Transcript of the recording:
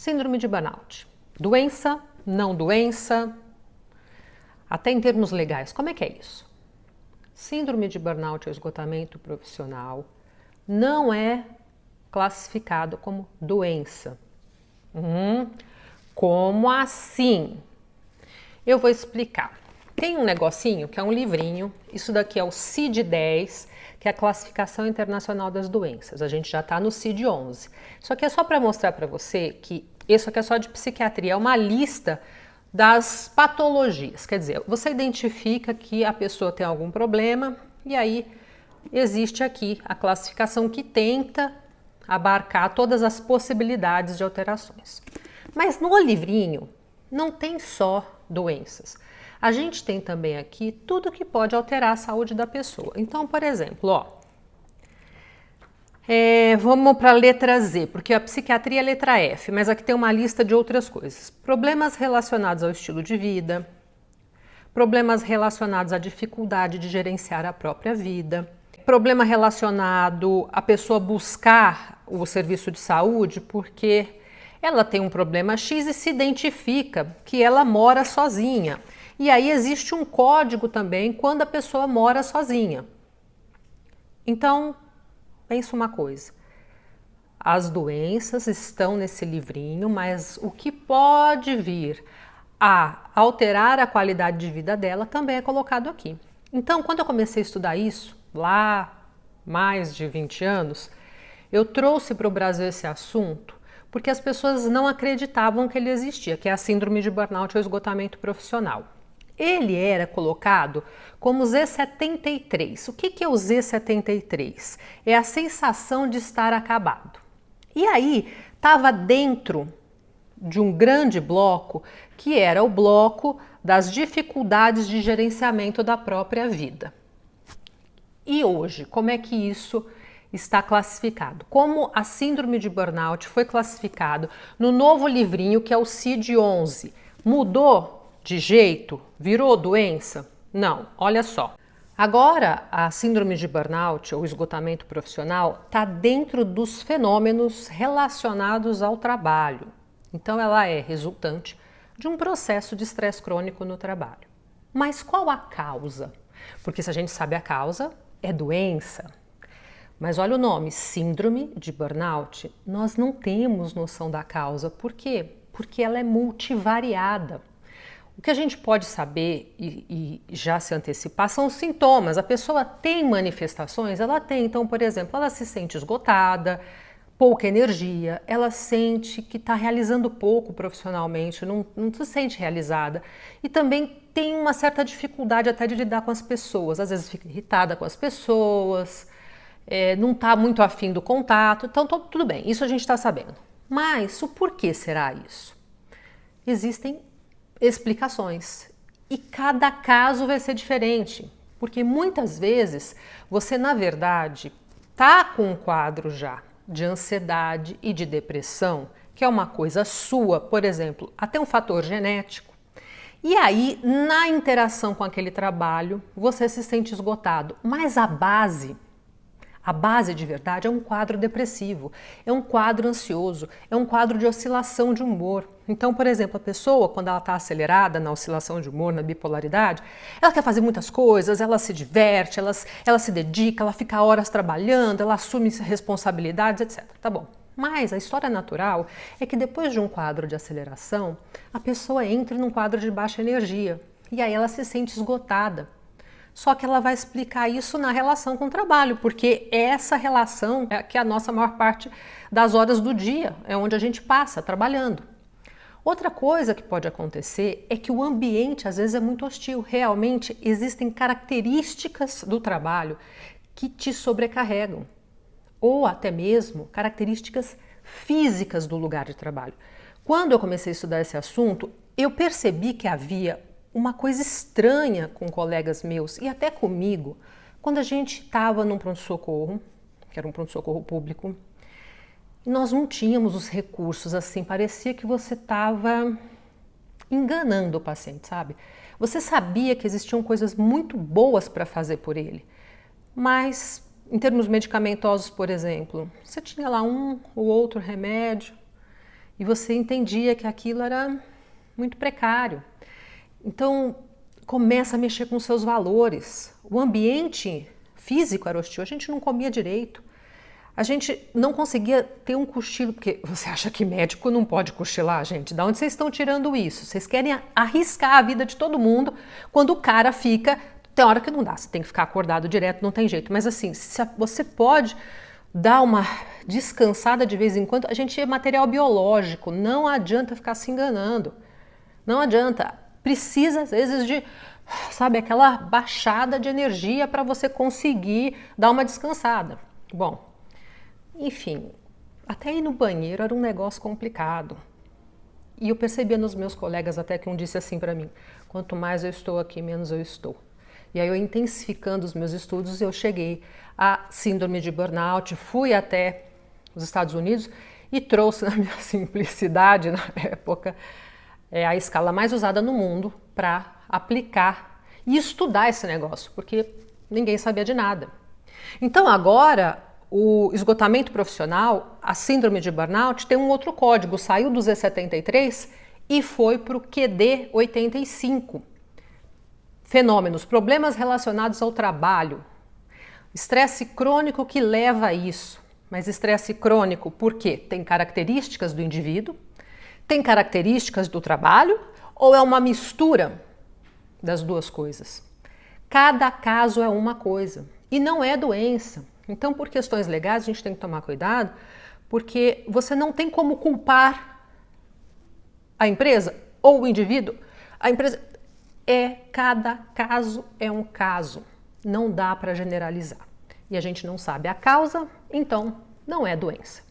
Síndrome de burnout. Doença, não doença, até em termos legais, como é que é isso? Síndrome de burnout ou esgotamento profissional não é classificado como doença. Como assim? Eu vou explicar. Tem um negocinho que é um livrinho, isso daqui é o CID-10, que é a Classificação Internacional das Doenças. A gente já está no CID-11. Isso aqui é só para mostrar para você que isso aqui é só de psiquiatria, é uma lista das patologias. Quer dizer, você identifica que a pessoa tem algum problema e aí existe aqui a classificação que tenta abarcar todas as possibilidades de alterações. Mas no livrinho não tem só doenças. A gente tem também aqui tudo que pode alterar a saúde da pessoa. Então, por exemplo, vamos para a letra Z, porque a psiquiatria é a letra F, mas aqui tem uma lista de outras coisas. Problemas relacionados ao estilo de vida, problemas relacionados à dificuldade de gerenciar a própria vida, problema relacionado à pessoa buscar o serviço de saúde porque ela tem um problema X e se identifica que ela mora sozinha. E aí existe um código também quando a pessoa mora sozinha. Então, pensa uma coisa. As doenças estão nesse livrinho, mas o que pode vir a alterar a qualidade de vida dela também é colocado aqui. Então, quando eu comecei a estudar isso, lá mais de 20 anos, eu trouxe para o Brasil esse assunto porque as pessoas não acreditavam que ele existia, que é a síndrome de burnout ou esgotamento profissional. Ele era colocado como Z73. O que é o Z73? É a sensação de estar acabado. E aí estava dentro de um grande bloco que era o bloco das dificuldades de gerenciamento da própria vida. E hoje, como é que isso está classificado? Como a síndrome de burnout foi classificado no novo livrinho que é o CID-11? Mudou de jeito? Virou doença? Não, olha só. Agora, a síndrome de burnout ou esgotamento profissional está dentro dos fenômenos relacionados ao trabalho. Então, ela é resultante de um processo de estresse crônico no trabalho. Mas qual a causa? Porque se a gente sabe a causa, é doença. Mas olha o nome, síndrome de burnout, nós não temos noção da causa. Por quê? Porque ela é multivariada. O que a gente pode saber e já se antecipar são os sintomas. A pessoa tem manifestações? Ela tem. Então, por exemplo, ela se sente esgotada, pouca energia, ela sente que está realizando pouco profissionalmente, não se sente realizada. E também tem uma certa dificuldade até de lidar com as pessoas. Às vezes fica irritada com as pessoas, não está muito afim do contato. Então, tudo bem, isso a gente está sabendo. Mas o porquê será isso? Existem explicações e cada caso vai ser diferente, porque muitas vezes você, na verdade, está com um quadro já de ansiedade e de depressão, que é uma coisa sua, por exemplo, até um fator genético, e aí na interação com aquele trabalho você se sente esgotado, mas a base de verdade é um quadro depressivo, é um quadro ansioso, é um quadro de oscilação de humor. Então, por exemplo, a pessoa, quando ela está acelerada na oscilação de humor, na bipolaridade, ela quer fazer muitas coisas, ela se diverte, ela se dedica, ela fica horas trabalhando, ela assume responsabilidades, etc. Tá bom. Mas a história natural é que depois de um quadro de aceleração, a pessoa entra num quadro de baixa energia e aí ela se sente esgotada. Só que ela vai explicar isso na relação com o trabalho, porque essa relação é que é a nossa maior parte das horas do dia, é onde a gente passa trabalhando. Outra coisa que pode acontecer é que o ambiente às vezes é muito hostil. Realmente existem características do trabalho que te sobrecarregam, ou até mesmo características físicas do lugar de trabalho. Quando eu comecei a estudar esse assunto, eu percebi que havia uma coisa estranha com colegas meus e até comigo, quando a gente estava num pronto-socorro, que era um pronto-socorro público, nós não tínhamos os recursos assim, parecia que você estava enganando o paciente, sabe? Você sabia que existiam coisas muito boas para fazer por ele, mas em termos medicamentosos, por exemplo, você tinha lá um ou outro remédio e você entendia que aquilo era muito precário. Então, começa a mexer com seus valores. O ambiente físico era hostil, a gente não comia direito. A gente não conseguia ter um cochilo, porque você acha que médico não pode cochilar, gente? Da onde vocês estão tirando isso? Vocês querem arriscar a vida de todo mundo quando o cara fica... Tem hora que não dá, você tem que ficar acordado direto, não tem jeito. Mas assim, se você pode dar uma descansada de vez em quando, a gente é material biológico, não adianta ficar se enganando. Não adianta. Precisa, às vezes, de, sabe, aquela baixada de energia para você conseguir dar uma descansada. Bom, enfim, até ir no banheiro era um negócio complicado. E eu percebia nos meus colegas até que um disse assim para mim, quanto mais eu estou aqui, menos eu estou. E aí eu intensificando os meus estudos, eu cheguei à síndrome de burnout, fui até os Estados Unidos e trouxe na minha simplicidade na época a escala mais usada no mundo para aplicar e estudar esse negócio, porque ninguém sabia de nada. Então agora o esgotamento profissional, a síndrome de burnout, tem um outro código, saiu do Z73 e foi para o QD85. Fenômenos, problemas relacionados ao trabalho, estresse crônico que leva a isso. Mas estresse crônico por quê? Tem características do indivíduo, tem características do trabalho ou é uma mistura das duas coisas? Cada caso é uma coisa e não é doença. Então, por questões legais, a gente tem que tomar cuidado, porque você não tem como culpar a empresa ou o indivíduo. A empresa cada caso é um caso. Não dá para generalizar. E a gente não sabe a causa, então não é doença.